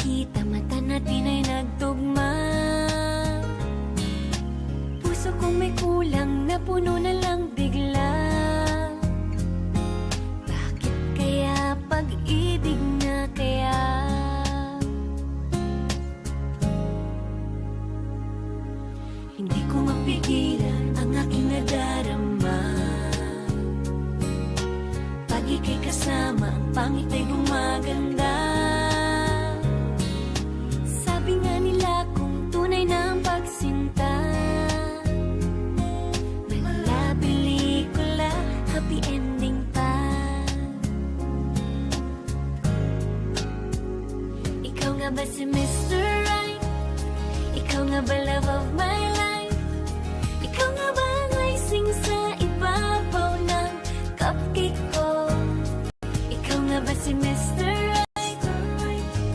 nagkita, mata natin ay nagtugma. Puso kong may kulang, napuno na lang bigla. Bakit kaya pag-ibig na kaya? Hindi ko mapigilan ang aking nadarama. Pag ika'y kasama, ang pangit ay gumaganda. Sabi nga nila kung tunay na ang pagsinta, may mala pelikula, happy ending pa. Ikaw nga ba si Mr. Right? Ikaw nga ba love of my life? Ikaw nga ba ang icing sa ibabaw ng cupcake ko? Ikaw nga ba si Mr. Right?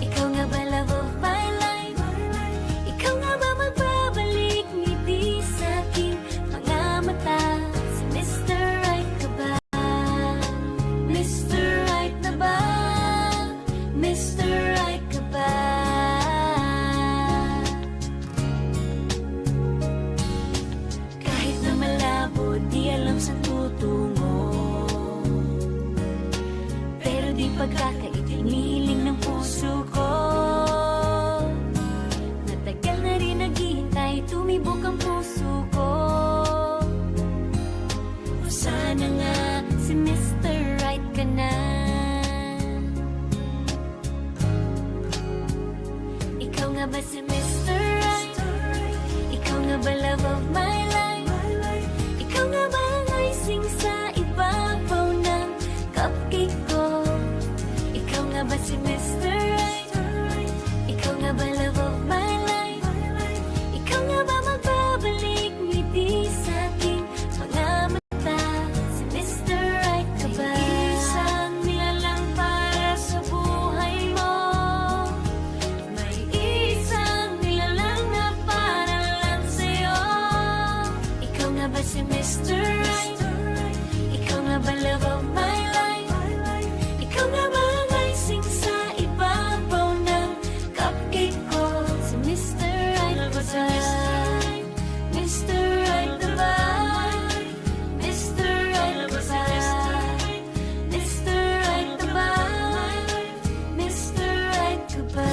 Ikaw nga ba love of my life? Ikaw nga ba magbabalik ngiti sa aking mga mata? Si Mr. Right ka ba? Mr. Right na ba? Mr. Right ka ba? Kahit na malabo, di alam saan tutungo, pero di pagkakainiling ng puso ko. Natagal na rin naghihintay, tumibok ang puso ko. O sana nga si Mr. Right ka na. Ikaw nga ba si Mr. Right? Ikaw nga ba love of my life? Ikaw nga ba ang icing sa ibabaw ng cupcake ko? Ikaw nga ba si Mr. Right? Ikaw nga ba love of my life? Ikaw nga ba magbabalik ngiti sa aking mga mata? Si Mr. Right ka ba? Isang nilalang para sa buhay mo. May isang nilalang na para lang sa'yo. Ikaw nga ba si Mr. Right? Ikaw nga ba love of my life? Ikaw nga ba ang icing sa ibabaw ng cupcake ko? Si Mr. Right ba sa Mr. Right na ba? Mr. Right ba sa Mr. Right na ba? Mr. Right ka ba?